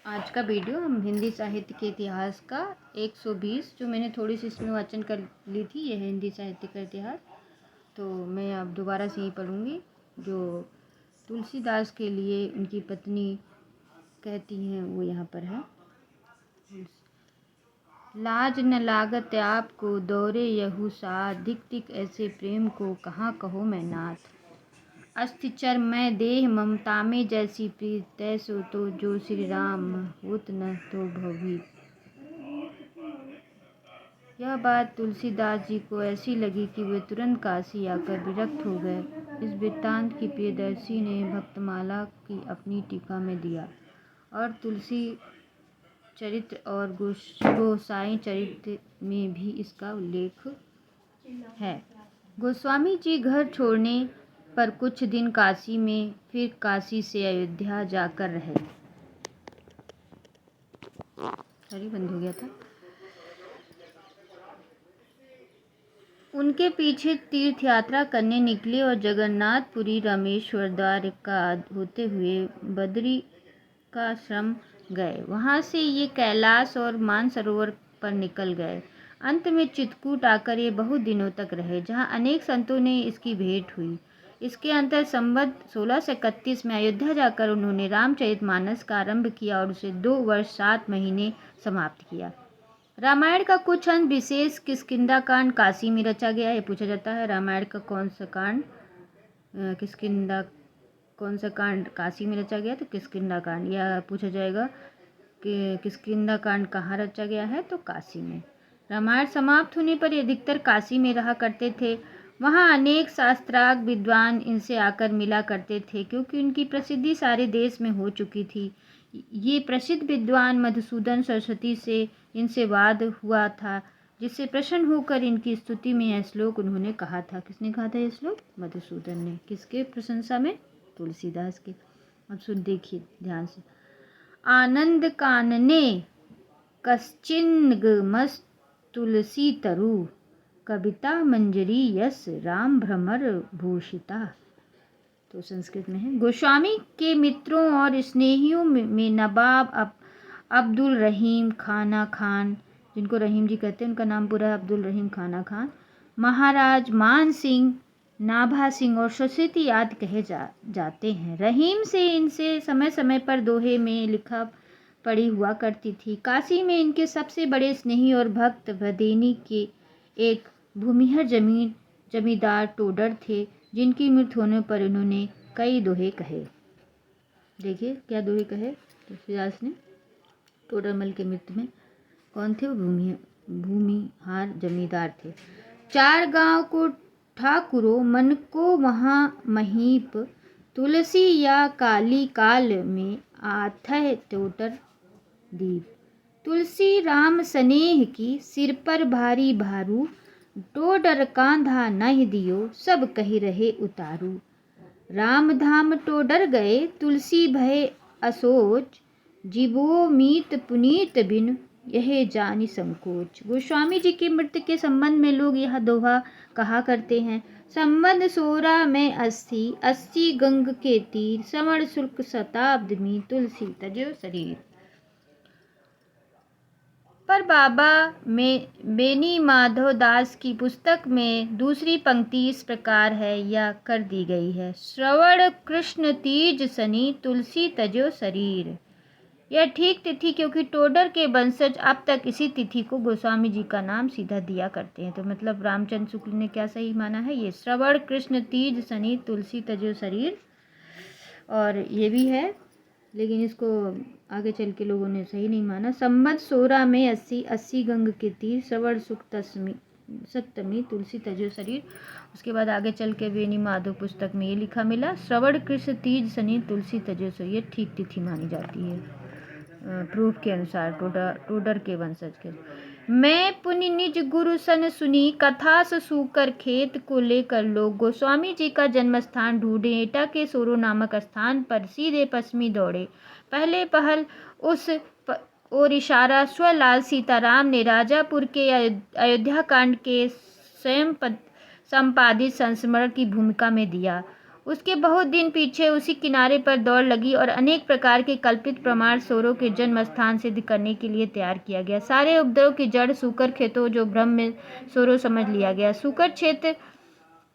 आज का वीडियो हम हिंदी साहित्य के इतिहास का 120 जो मैंने थोड़ी सी इसमें वाचन कर ली थी, यह है हिंदी साहित्य का इतिहास। तो मैं अब दोबारा से ही पढ़ूँगी जो तुलसीदास के लिए उनकी पत्नी कहती हैं, वो यहाँ पर है। लाज न लागत आपको दौरे यहू साथ, दिक दिक ऐसे प्रेम को कहाँ कहो मैं नाथ। अस्थिचर मैं देह ममता में जैसी प्रीत, तैसो तो जो श्री राम होत न तो भवी। यह बात तुलसीदास जी को ऐसी लगी कि वे तुरंत काशी आकर विरक्त हो गए। इस वृत्तांत की प्रियदर्शी ने भक्तमाला की अपनी टीका में दिया और तुलसी चरित्र और गोसाई चरित्र में भी इसका उल्लेख है। गोस्वामी जी घर छोड़ने पर कुछ दिन काशी में, फिर काशी से अयोध्या जाकर रहे। बंद हो गया था। उनके पीछे तीर्थ यात्रा करने निकले और जगन्नाथपुरी, रामेश्वर, द्वारका होते हुए बद्री का आश्रम गए। वहां से ये कैलाश और मानसरोवर पर निकल गए। अंत में चित्रकूट आकर ये बहुत दिनों तक रहे, जहां अनेक संतों ने इसकी भेंट हुई। इसके अंतर संवत 1631 में अयोध्या जाकर उन्होंने रामचरितमानस का आरंभ किया और उसे 2 वर्ष 7 महीने समाप्त किया। रामायण का कुछ अंश विशेष किष्किंधा कांड काशी में रचा गया। ये पूछा जाता है रामायण का कौन सा कांड काशी में रचा गया, तो किष्किंधा कांड। यह पूछा जाएगा कि किष्किंधा कांड कहाँ रचा गया है, तो काशी में। रामायण समाप्त होने पर ये अधिकतर काशी में रहा करते थे। वहाँ अनेक शास्त्रार्थ विद्वान इनसे आकर मिला करते थे, क्योंकि उनकी प्रसिद्धि सारे देश में हो चुकी थी। ये प्रसिद्ध विद्वान मधुसूदन सरस्वती से इनसे वाद हुआ था, जिससे प्रसन्न होकर इनकी स्तुति में यह श्लोक उन्होंने कहा था। किसने कहा था ये श्लोक? मधुसूदन ने। किसके प्रशंसा में? तुलसीदास के। अब सुन देखिए ध्यान से। आनंद कानने कश्चिन्गमस तुलसी तरु, कविता मंजरी यस राम भ्रमर भूषिता। तो संस्कृत में है। गोस्वामी के मित्रों और स्नेहियों में नवाब अब्दुल रहीम खाना खान, जिनको रहीम जी कहते हैं, उनका नाम पूरा है अब्दुल रहीम खाना खान, महाराज मान सिंह, नाभा सिंह और सरस्वती आदि कहे जाते हैं। रहीम से इनसे समय समय पर दोहे में लिखा पढ़ी हुआ करती थी। काशी में इनके सबसे बड़े स्नेही और भक्त भदेनी के एक भूमिहर जमींदार टोडर थे, जिनकी मृत्यु होने पर इन्होंने कई दोहे कहे। देखिए क्या दोहे कहे तुलसीदास ने टोडरमल के मृत्यु में। कौन थे वो? भूमिहार जमींदार थे। 4 गांव को ठाकुरो, मन को वहाँ महीप, तुलसी या काली काल में आथह टोटर दीप। तुलसी राम स्नेह की, सिर पर भारी भारू, टोडर कांधा नहीं दियो, सब कही रहे उतारू। राम धाम टोडर गए, तुलसी भय असोच, जीवो मीत पुनीत बिन, यह जानी संकोच। गोस्वामी जी की मृत्यु के संबंध में लोग यह दोहा कहा करते हैं। संबंध 16 में 80 गंग के तीर, श्रवण शुल्क शताब्द में तुलसी तजो शरीर। पर बाबा बेनी माधव दास की पुस्तक में दूसरी पंक्ति इस प्रकार है या कर दी गई है। श्रवण कृष्ण तीज सनी, तुलसी तजो शरीर। यह ठीक तिथि, क्योंकि टोडर के वंशज अब तक इसी तिथि को गोस्वामी जी का नाम सीधा दिया करते हैं। तो मतलब रामचंद्र शुक्ल ने क्या सही माना है? ये श्रवण कृष्ण तीज सनी, तुलसी तजो शरीर। और ये भी है, लेकिन इसको आगे चल के लोगों ने सही नहीं माना। संवत 16 में 80 गंग के तीर, श्रवण सप्तमी, तुलसी तजो शरीर। उसके बाद आगे चल के बेनी माधव पुस्तक में ये लिखा मिला, श्रवण कृष्ण तीज सनी, तुलसी तजो शरीर। ये ठीक तिथि मानी जाती है प्रूफ के अनुसार, टोडर के वंशज के। मैं पुनि निज गुरु सन सुनी, कथा सूकर खेत को लेकर लोग गोस्वामी जी का जन्म स्थान ढूंढे। एटा के सोरो नामक स्थान पर सीधे पश्चिमी दौड़े। पहले पहल उस और इशारा स्वलाल सीताराम ने राजापुर के अयोध्या कांड के स्वयं संपादित संस्मरण की भूमिका में दिया। उसके बहुत दिन पीछे उसी किनारे पर दौड़ लगी और अनेक प्रकार के कल्पित प्रमाण सोरों के जन्म स्थान सिद्ध करने के लिए तैयार किया गया। सारे उपद्रव की जड़ सूकर खेतों जो भ्रम में सोरो समझ लिया गया। सूकर क्षेत्र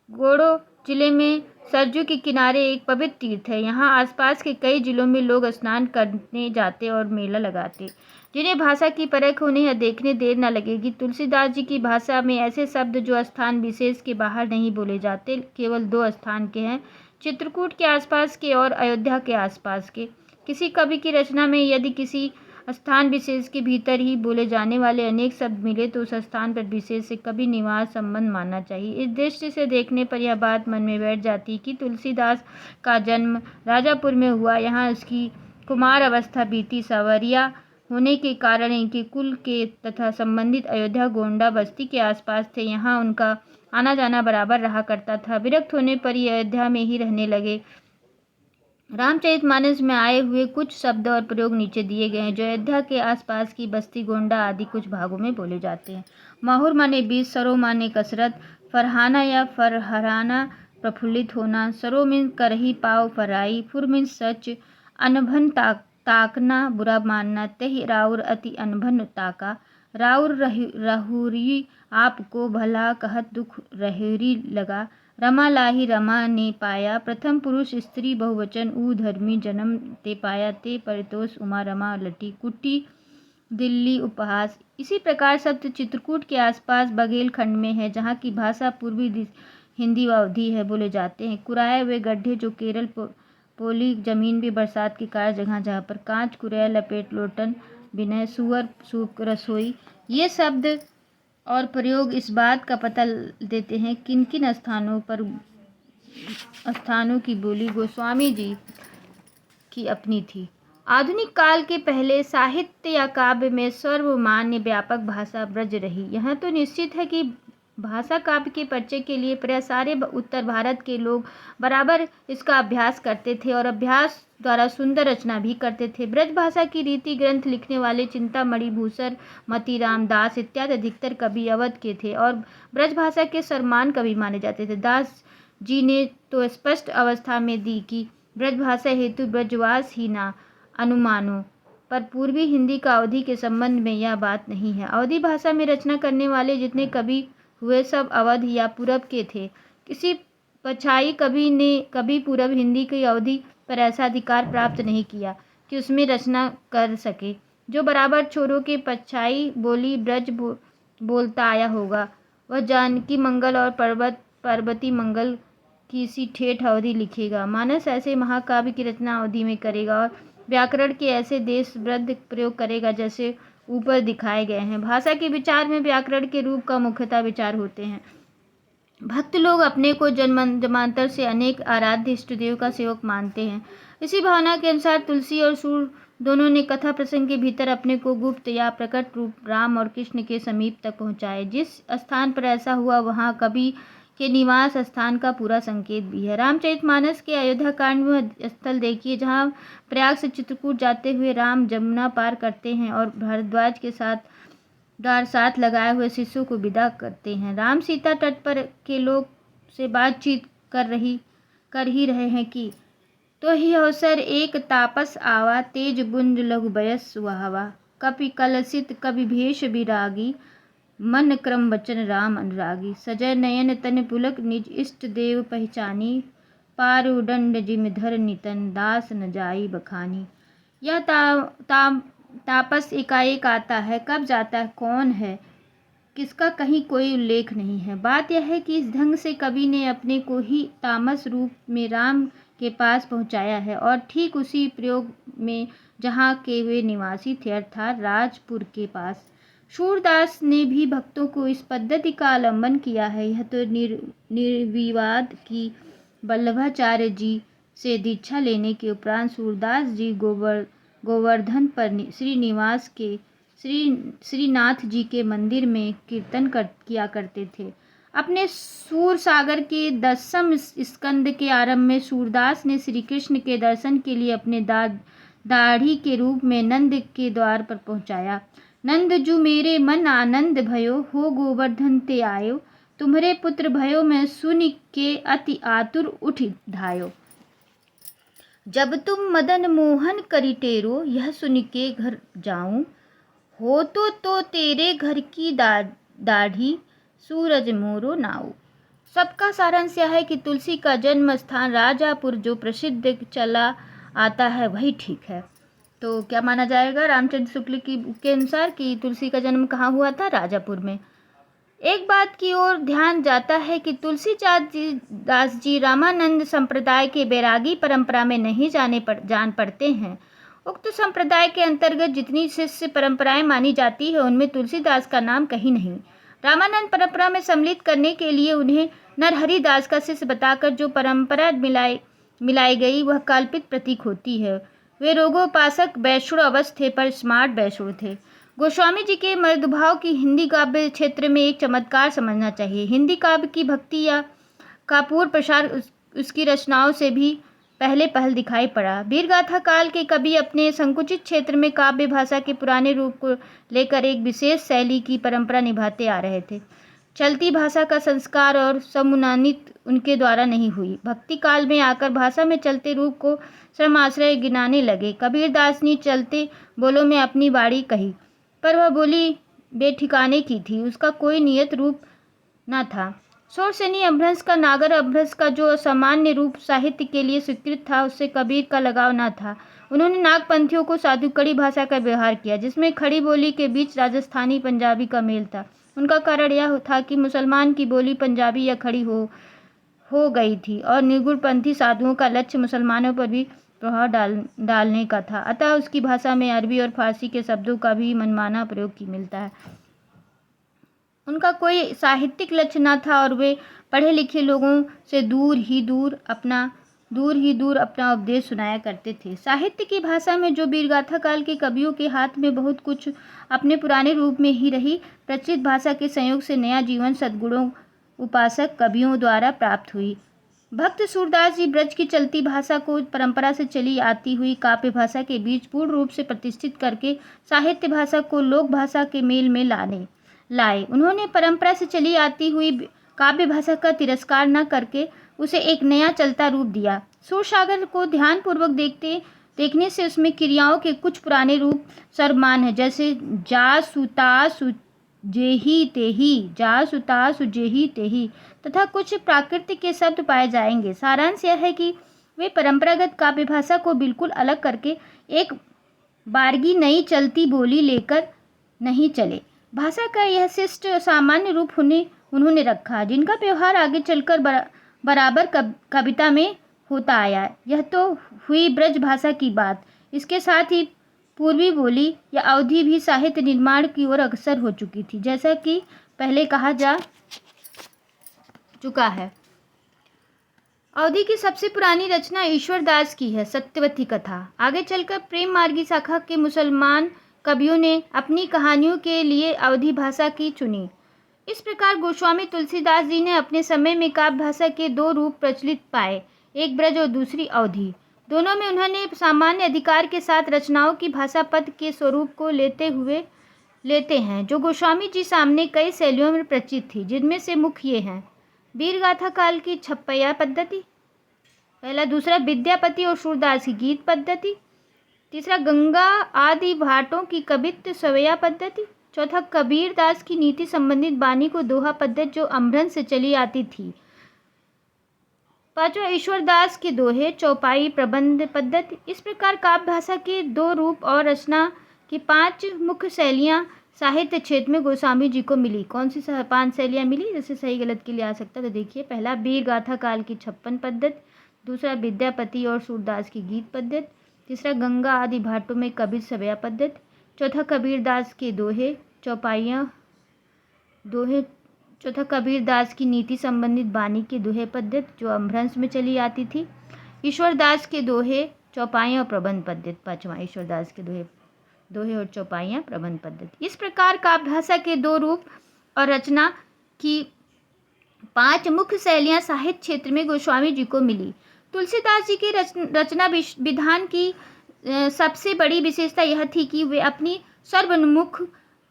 गोड़ो जिले में सरजू के किनारे एक पवित्र तीर्थ है। यहाँ आसपास के कई जिलों में लोग स्नान करने जाते और मेला लगाते। जिन्हें भाषा की परख उन्हें यह देखने देर न लगेगी। तुलसीदास जी की भाषा में ऐसे शब्द जो स्थान विशेष के बाहर नहीं बोले जाते केवल 2 स्थान के हैं, चित्रकूट के आसपास के और अयोध्या के आसपास के। किसी कवि की रचना में यदि किसी स्थान विशेष के भीतर ही बोले जाने वाले अनेक शब्द मिले तो उस स्थान पर विशेष से कभी निवास संबंध मानना चाहिए। इस दृष्टि से देखने पर यह बात मन में बैठ जाती कि तुलसीदास का जन्म राजापुर में हुआ। यहाँ उसकी कुमार अवस्था बीती। सावरिया होने के कारण इनके कुल के तथा संबंधित अयोध्या गोंडा बस्ती के आसपास थे। यहाँ उनका आना जाना बराबर रहा करता था। विरक्त होने पर ये अयोध्या में ही रहने लगे। रामचरितमानस में आए हुए कुछ शब्द और प्रयोग नीचे दिए गए हैं जो अयोध्या के आसपास की बस्ती गोंडा आदि कुछ भागों में बोले जाते हैं। माहुर माने बीज, सरो माने कसरत, फरहाना या फरहराना प्रफुल्लित होना, सरो मीन करही पाव फराई, फुर मीन सच, अनभन ताकना बुरा मानना, तेहि राउर अति अनभन ताका, राउर रहुरी आपको भला कहत दुख रहेरी लगा, रमा लाही रमा ने पाया, प्रथम पुरुष स्त्री बहुवचन ऊ धर्मी जन्म ते पाया, ते परितोष उमा रमा लटी कुटी दिल्ली उपहास। इसी प्रकार शब्द चित्रकूट के आसपास बघेलखंड में है जहाँ की भाषा पूर्वी हिंदी व अवधी है बोले जाते हैं। कुराए हुए गड्ढे जो केरल पोली जमीन में बरसात के कारण जगह जहाँ पर कांच कुरैया लपेट लोटन विनय सुअर सूप रसोई, ये शब्द और प्रयोग इस बात का पता देते हैं किन किन स्थानों की बोली गोस्वामी जी की अपनी थी। आधुनिक काल के पहले साहित्य या काव्य में सर्वमान्य व्यापक भाषा ब्रज रही। यह तो निश्चित है कि भाषा काव्य के परिचय के लिए प्राय सारे उत्तर भारत के लोग बराबर इसका अभ्यास करते थे और अभ्यास द्वारा सुंदर रचना भी करते थे। ब्रज भाषा की रीति ग्रंथ लिखने वाले चिंतामणि भूसर, मतीराम दास इत्यादि अधिकतर कवि अवध के थे और ब्रज भाषा के सर्वमान्य कवि माने जाते थे। दास जी ने तो स्पष्ट अवस्था में दी कि ब्रज भाषा हेतु ब्रजवास ही ना अनुमानो, पर पूर्वी हिंदी का अवधि के संबंध में यह बात नहीं है। अवधी भाषा में रचना करने वाले जितने कवि हुए सब अवध या पूरब के थे। किसी पछाई कवि ने कभी पूरब हिंदी की अवधि पर ऐसा अधिकार प्राप्त नहीं किया कि उसमें रचना कर सके। जो बराबर छोरों के पछाई बोली ब्रज बोलता आया होगा वह जानकी मंगल और पार्वती मंगल की सी ठेठ अवधि लिखेगा। मानस ऐसे महाकाव्य की रचना अवधि में करेगा और व्याकरण के ऐसे देशवृद्ध प्रयोग करेगा जैसे ऊपर दिखाए गए हैं। भाषा के विचार में व्याकरण के रूप का मुख्यतः विचार होते हैं। भक्त लोग अपने को जन्मांतर से अनेक आराध्य इष्टदेव का सेवक मानते हैं। इसी भावना के अनुसार तुलसी और सूर दोनों ने कथा प्रसंग के भीतर अपने को गुप्त या प्रकट रूप राम और कृष्ण के समीप तक पहुँचाए। जिस स्थान पर ऐसा हुआ वहाँ कवि के निवास स्थान का पूरा संकेत भी है। रामचरितमानस के अयोध्या कांड में स्थल देखिए जहाँ प्रयाग से चित्रकूट जाते हुए राम जमुना पार करते हैं और भारद्वाज के साथ लगाए हुए शिष्यों को विदा करते हैं। राम सीता तट पर के लोग से बातचीत कर ही रहे हैं कि तो ही अवसर एक तापस आवा, तेज बुंज लघु बयस सुहावा, कपि कलसित कवि भेष विरागी, मन क्रम वचन राम अनुरागी, सजय नयन तन पुलक निज इष्ट देव पहचानी, पारु दंड जिम धर नितन दास न जाई बखानी। यह तापस एकाएक आता है, कब जाता है, कौन है, किसका कहीं कोई उल्लेख नहीं है। बात यह है कि इस ढंग से कवि ने अपने को ही तामस रूप में राम के पास पहुंचाया है और ठीक उसी प्रयोग में जहाँ के वे निवासी थे अर्थात राजपुर के पास। सूरदास ने भी भक्तों को इस पद्धति का अवलंबन किया है। यह तो निर्विवाद की वल्लभाचार्य जी से दीक्षा लेने के उपरांत सूरदास जी गोवर्धन पर श्रीनिवास के श्रीनाथ जी के मंदिर में कीर्तन किया करते थे। अपने सूर सागर के 10वें स्कंद के आरंभ में सूरदास ने श्री कृष्ण के दर्शन के लिए अपने दाढ़ी के रूप में नंद के द्वार पर पहुंचाया। नंद जू मेरे मन आनंद भयो, हो गोवर्धन ते आयो, तुम्हारे पुत्र भयो में सुन के अति आतुर उठ धायो। जब तुम मदन मोहन करी टेरो, यह सुन के घर जाऊं, हो तो तेरे घर की दाढ़ी सूरज मोरो नाऊ। सबका सारांश यह है कि तुलसी का जन्म स्थान राजापुर जो प्रसिद्ध चला आता है वही ठीक है। तो क्या माना जाएगा रामचंद्र शुक्ल के अनुसार कि तुलसी का जन्म कहाँ हुआ था? राजापुर में। एक बात की ओर ध्यान जाता है कि तुलसीदास जी रामानंद संप्रदाय के बैरागी परंपरा में नहीं जान पड़ते हैं। उक्त संप्रदाय के अंतर्गत जितनी शिष्य परंपराएं मानी जाती है उनमें तुलसीदास का नाम कहीं नहीं। रामानंद परंपरा में सम्मिलित करने के लिए उन्हें नरहरि दास का शिष्य बताकर जो परंपरा मिलाई गई वह कल्पित प्रतीक होती है। वे रोगोपासक वैष्णव अवश्य थे पर स्मार्ट वैष्णव थे। गोस्वामी जी के मृदुभाव की हिंदी काव्य क्षेत्र में एक चमत्कार समझना चाहिए। हिंदी काव्य की भक्ति का पूर्व प्रसार उसकी रचनाओं से भी पहले दिखाई पड़ा। वीरगाथा काल के कवि अपने संकुचित क्षेत्र में काव्य भाषा के पुराने रूप को लेकर एक विशेष शैली की परंपरा निभाते आ रहे थे। चलती भाषा का संस्कार और समुन्नति उनके द्वारा नहीं हुई। भक्ति काल में आकर भाषा में चलते रूप को श्रमाश्रय गिनाने लगे। कबीरदास ने चलते बोलों में अपनी बाणी कही, पर वह बोली बेठिकाने की थी, उसका कोई नियत रूप न था। शोरसेनी अपभ्रंश का नागर अपभ्रंश का जो सामान्य रूप साहित्य के लिए स्वीकृत था उससे कबीर का लगाव न था। उन्होंने नागपंथियों को साधुकड़ी भाषा का व्यवहार किया जिसमें खड़ी बोली के बीच राजस्थानी पंजाबी का मेल था। उनका कारण यह था कि मुसलमान की बोली पंजाबी या खड़ी हो गई थी और निर्गुणपंथी साधुओं का लक्ष्य मुसलमानों पर भी प्रभाव डालने का था। अतः उसकी भाषा में अरबी और फारसी के शब्दों का भी मनमाना प्रयोग की मिलता है। उनका कोई साहित्यिक लक्ष्य न था और वे पढ़े लिखे लोगों से दूर ही दूर अपना उपदेश सुनाया करते थे। साहित्य की भाषा में जो वीरगाथा काल के कवियों के हाथ में बहुत कुछ अपने पुराने रूप में ही रही प्रचलित भाषा के संयोग से नया जीवन सद्गुणों उपासक कवियों द्वारा प्राप्त हुई। भक्त सूरदास जी ब्रज की चलती भाषा को परंपरा से चली आती हुई काव्य भाषा के बीच पूर्ण रूप से प्रतिष्ठित करके साहित्य भाषा को लोक भाषा के मेल में लाए। उन्होंने परंपरा से चली आती हुई काव्य भाषा का तिरस्कार न करके उसे एक नया चलता रूप दिया। सूरसागर को ध्यानपूर्वक देखने से उसमें क्रियाओं के कुछ पुराने रूप सर्वमान है, जैसे जा सुता सुजेही तेही तथा कुछ प्राकृतिक के शब्द पाए जाएंगे। सारांश यह है कि वे परंपरागत काव्य भाषा को बिल्कुल अलग करके एक बारगी नई चलती बोली लेकर नहीं चले। भाषा का यह शिष्ट सामान्य रूप उन्होंने रखा जिनका व्यवहार आगे चलकर बराबर कविता में होता आया। यह तो हुई ब्रज भाषा की बात। इसके साथ ही पूर्वी बोली या अवधि भी साहित्य निर्माण की ओर अग्रसर हो चुकी थी, जैसा कि पहले कहा जा चुका है। अवधि की सबसे पुरानी रचना ईश्वरदास की है, सत्यवती कथा। आगे चलकर प्रेम मार्गी शाखा के मुसलमान कवियों ने अपनी कहानियों के लिए अवधी भाषा की चुनी। इस प्रकार गोस्वामी तुलसीदास जी ने अपने समय में काव्य भाषा के दो रूप प्रचलित पाए, एक ब्रज और दूसरी अवधी। दोनों में उन्होंने सामान्य अधिकार के साथ रचनाओं की भाषा पद के स्वरूप को लेते हैं जो गोस्वामी जी सामने कई शैलियों में प्रचलित थी, जिनमें से मुख्य ये हैं। वीरगाथा काल की छप्पैया पद्धति, पहला। दूसरा विद्यापति और सूरदास की गीत पद्धति। तीसरा गंगा आदि भाटों की कवित्व सवैया पद्धति। चौथा कबीर दास की नीति संबंधित बानी को दोहा पद्धति जो अपभ्रंश से चली आती थी। पांचवा ईश्वरदास के दोहे चौपाई प्रबंध पद्धति। इस प्रकार काव्य भाषा के दो रूप और रचना की 5 मुख्य शैलियाँ साहित्य क्षेत्र में गोस्वामी जी को मिली। कौन सी 5 शैलियाँ मिली? जैसे सही गलत के लिए आ सकता है तो देखिए, पहला वीरगाथा काल की 56 पद्धति। दूसरा विद्यापति और सूरदास की गीत पद्धति। तीसरा गंगा आदि भाटों में कबीर सवैया पद्धति। चौथा कबीरदास के दोहे चौपाइयाँ दोहे। चौथा कबीरदास की नीति संबंधित बानी के दोहे पद्धति जो अपभ्रंश में चली आती थी। ईश्वरदास के दोहे चौपाइयाँ और प्रबंध पद्धति। पांचवा ईश्वरदास के दोहे और चौपाइयाँ प्रबंध पद्धति। इस प्रकार काव्य भाषा के दो रूप और रचना की 5 मुख्य शैलियाँ साहित्य क्षेत्र में गोस्वामी जी को मिली। तुलसीदास जी के रचना विधान की सबसे बड़ी विशेषता यह थी कि वे अपनी सर्वोन्मुख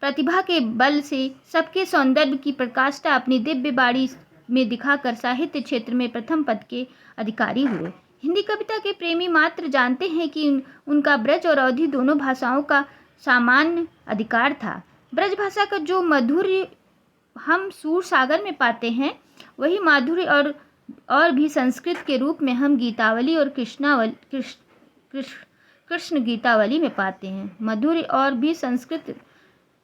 प्रतिभा के बल से सबके सौंदर्य की प्रकाष्ठा अपनी दिव्य बाणी में दिखाकर साहित्य क्षेत्र में प्रथम पद के अधिकारी हुए। हिंदी कविता के प्रेमी मात्र जानते हैं कि उनका ब्रज और अवधी दोनों भाषाओं का सामान्य अधिकार था। ब्रज भाषा का जो माधुर्य हम सूर सागर में पाते हैं, वही माधुर्य और भी संस्कृत के रूप में हम गीतावली और कृष्ण गीतावली में पाते हैं। माधुर्य और भी संस्कृत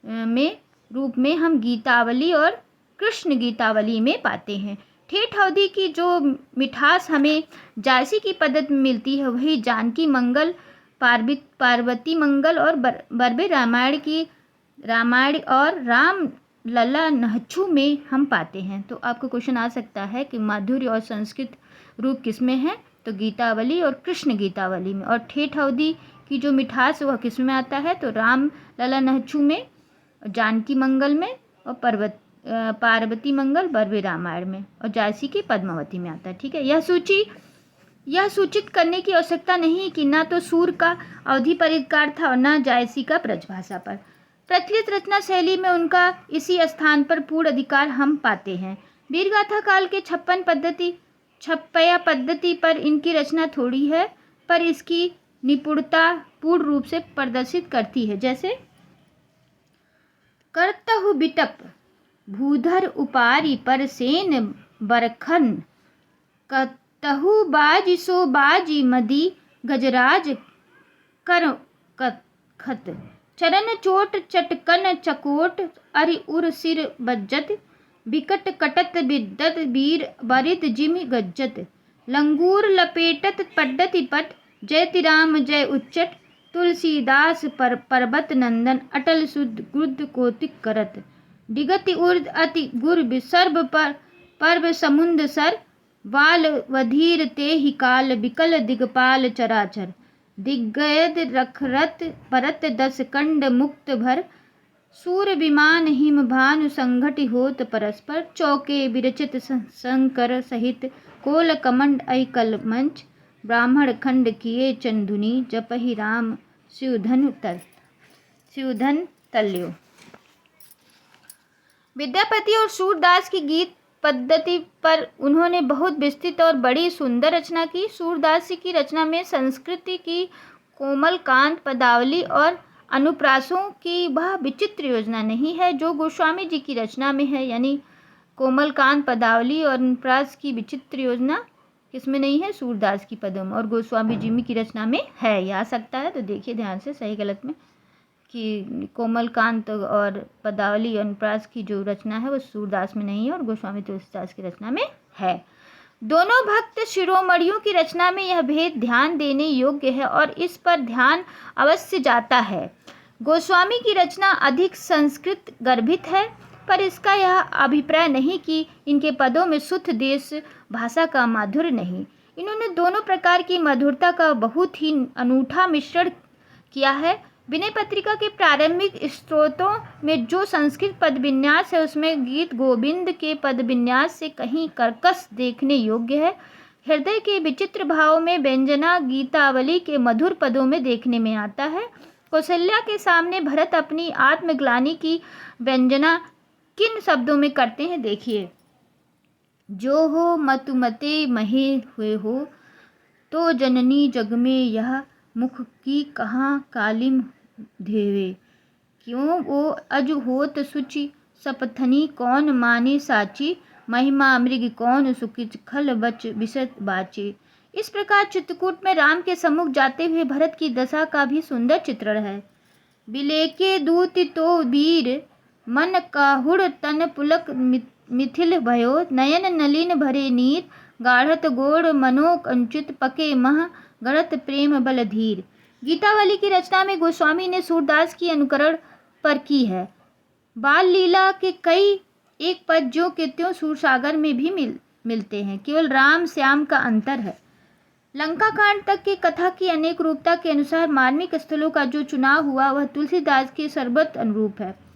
में रूप में हम गीतावली और कृष्ण गीतावली में पाते हैं। ठेठ अवधी की जो मिठास हमें जायसी की पद्धति में मिलती है, वही जानकी मंगल, पार्वती मंगल और बरबे रामायण और राम लला नहच्छू में हम पाते हैं। तो आपको क्वेश्चन आ सकता है कि माधुर्य और संस्कृत रूप किस में है, तो गीतावली और कृष्ण गीतावली में। और ठेठ अवधी की जो मिठास वह किस में आता है, तो राम लला नहच्छू में, जानकी मंगल में, और पार्वती मंगल बरबे रामायण में, और जायसी की पद्मावती में आता है। ठीक है, यह सूचित करने की आवश्यकता नहीं कि ना तो सूर का अवधि पर अधिकार था और न जायसी का ब्रजभाषा पर। प्रचलित रचना शैली में उनका इसी स्थान पर पूर्ण अधिकार हम पाते हैं। वीरगाथा काल के छप्पया पद्धति पर इनकी रचना थोड़ी है, पर इसकी निपुणता पूर्ण रूप से प्रदर्शित करती है। जैसे करतहु बिटप भूधर उपारी पर सेन बरखन, कतहु बाजी सो बाजी मदी गजराज कर खत, चरण चोट चटकन चकोट अरि उर सिर बज्जत, बिकट कटत बिद्दत बीर बरित जिमि गज्जत, लंगूर लपेटत पड्डति पट, जयति राम जय उच्चट, तुलसीदास पर्वत नंदन अटल शुद्ध गुद कोतिक करत, डिगति उर्द अति गुर सर्व पर्व समुंद सर, बाल वधीर ते ही काल बिकल दिगपाल चराचर, दिग्गयद रखरत परत दस कंड मुक्त भर, सूर विमान हिम भानु संघटि होत परस्पर, चौके विरचित शंकर सहित कोल कमंड अहिकल मंच, ब्राह्मण खंड किए चंदुनी जपहि राम शिवधन तल्यो। विद्यापति और सूरदास की गीत पद्धति पर उन्होंने बहुत विस्तृत और बड़ी सुंदर रचना की। सूरदास की रचना में संस्कृति की कोमल कांत पदावली और अनुप्रासों की वह विचित्र योजना नहीं है जो गोस्वामी जी की रचना में है। यानी कोमल कांत पदावली और अनुप्रास की विचित्र योजना किसमें नहीं है, सूरदास की पदों में, और गोस्वामी जी की रचना में है। ये आ सकता है, तो देखिए ध्यान से सही गलत में कि कोमल कांत और पदावली अनुप्रास की जो रचना है वो सूरदास में नहीं है और गोस्वामी तुलसीदास की रचना में है। दोनों भक्त शिरोमणियों की रचना में यह भेद ध्यान देने योग्य है और इस पर ध्यान अवश्य जाता है। गोस्वामी की रचना अधिक संस्कृत गर्भित है, पर इसका यह अभिप्राय नहीं कि इनके पदों में शुद्ध देश भाषा का माधुर्य नहीं। इन्होंने दोनों प्रकार की मधुरता का बहुत ही अनूठा मिश्रण किया है। विनय पत्रिका के प्रारंभिक स्त्रोतों में जो संस्कृत पद विन्यास है उसमें गीत गोविंद के पद विन्यास से कहीं कर्कश देखने योग्य है। हृदय के विचित्र भाव में व्यंजना गीतावली के मधुर पदों में देखने में आता है। कौशल्या के सामने भरत अपनी आत्मग्लानि की व्यंजना किन शब्दों में करते हैं, देखिए। जो हो मतुमते महे हुए हो, तो जननी जग में यह मुख की कहाँ कालिम धेवे, क्यों वो अज होत सुचि सपथनी कौन माने साची, महिमा मृग कौन सुकिच खल बच बिसत बाचे। इस प्रकार चित्रकूट में राम के सम्मुख जाते हुए भरत की दशा का भी सुंदर चित्रण है। बिलेके दूत तो वीर मन काहुड़ तन पुलक मिथिल भयो, नयन नलिन भरे नीर, गाढ़त गोड़ मनोकंचित पके मह, गणत प्रेम बल धीर। गीतावली की रचना में गोस्वामी ने सूरदास की अनुकरण पर की है। बाल लीला के कई एक पद जो के त्यों सूरसागर में भी मिलते हैं, केवल राम श्याम का अंतर है। लंका कांड तक की कथा की अनेक रूपता के अनुसार मार्मिक स्थलों का जो चुनाव हुआ वह तुलसीदास के सर्वत्र अनुरूप है,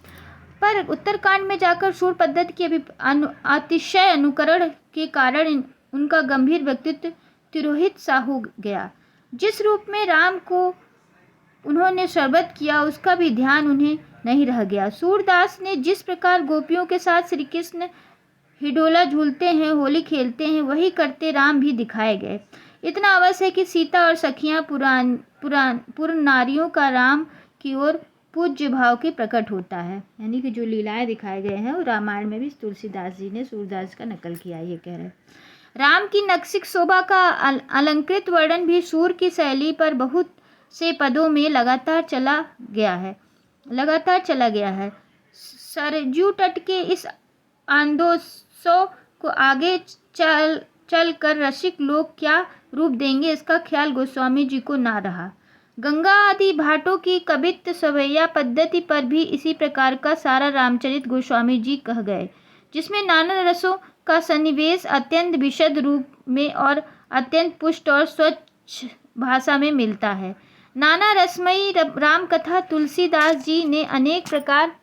पर उत्तरकांड में जाकर सूर पद्धति के अतिशय अनुकरण के कारण उनका गंभीर व्यक्तित्व तिरोहित सा हो गया। जिस रूप में राम को उन्होंने शरबत किया उसका भी ध्यान उन्हें नहीं रह गया। सूरदास ने जिस प्रकार गोपियों के साथ श्री कृष्ण हिडोला झूलते हैं, होली खेलते हैं, वही करते राम भी दिखाए गए। इतना अवश्य है कि सीता और सखियां पूर्ण नारियों का राम की ओर पूज्य भाव के प्रकट होता है। यानी कि जो लीलाएं दिखाए गए हैं वो रामायण में भी तुलसीदास जी ने सूरदास का नकल किया, ये कह रहे हैं। राम की नक्सिक शोभा का अलंकृत वर्णन भी सूर की शैली पर बहुत से पदों में लगातार चला गया है। सरजू तट के इस आदर्शों को आगे चल कर रसिक लोग क्या रूप देंगे, इसका ख्याल गोस्वामी जी को ना रहा। गंगा आदि भाटों की कवित्त सवैया पद्धति पर भी इसी प्रकार का सारा रामचरित गोस्वामी जी कह गए, जिसमें नाना रसों का सन्निवेश अत्यंत विशद रूप में और अत्यंत पुष्ट और स्वच्छ भाषा में मिलता है। नाना रसमयी राम कथा तुलसीदास जी ने अनेक प्रकार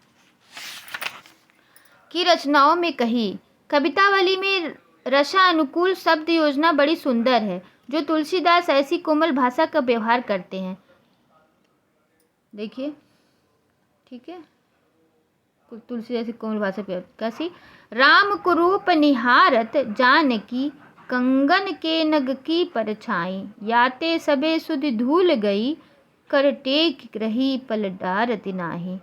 की रचनाओं में कही। कवितावली में रसानुकूल शब्द योजना बड़ी सुंदर है, जो तुलसीदास ऐसी कोमल भाषा का व्यवहार करते हैं। देखिए, ठीक है, तुलसीदास की कोमल भाषा पे कैसी। राम को रूप निहारत जानकी, कंगन के नग की परछाई, याते सबे सुधि धूल गई, कर टेक रही पल डारत नाही।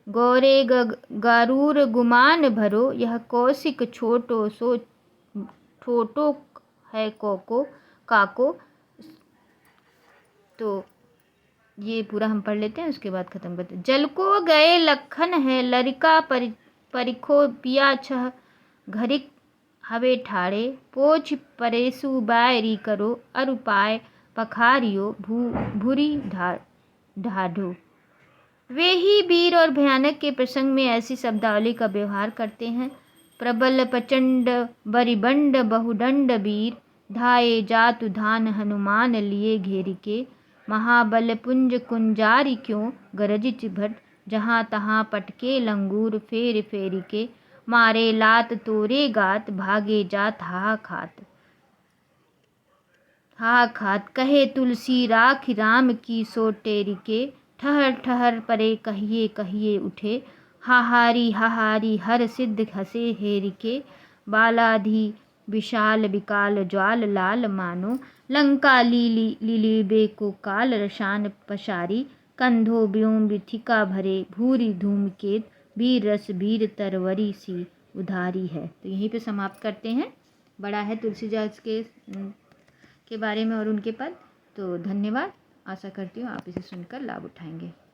गौरे गारूर गुमान भरो, यह कौशिक छोटो सो ठोटो है काको। तो ये पूरा हम पढ़ लेते हैं, उसके बाद खत्म करते हैं। जल को गए लखन है लरिका परिखो पिया छह घरिक हवे ठाड़े, पोछ परेसु बायरी करो अरुपाय पखारियो भूरी ढाढ़ो। वे ही वीर और भयानक के प्रसंग में ऐसी शब्दावली का व्यवहार करते हैं। प्रबल प्रचंड बरिबंड बहुदंड वीर, धाये जातु धान हनुमान लिए घेरी के, महाबल पुंज कुंजारी क्यों गरजित भट, जहाँ तहाँ पटके लंगूर फेर फेरी के, मारे लात तोरे गात भागे जात हा खात, कहे तुलसी राख राम की सो टेरी के, ठहर ठहर परे कहिए उठे, हाहारी हर सिद्ध हसे हेरी के, बालाधी विशाल विकाल ज्वाल लाल मानो, लंका लीली को काल रसान पसारी, कंधो व्योम विथिका भरे भूरी धूमकेत, वीर रस वीर तरवरी सी उधारी है। तो यहीं पे समाप्त करते हैं। बड़ा है तुलसीदास के बारे में और उनके पद। तो धन्यवाद, आशा करती हूँ आप इसे सुनकर लाभ उठाएंगे।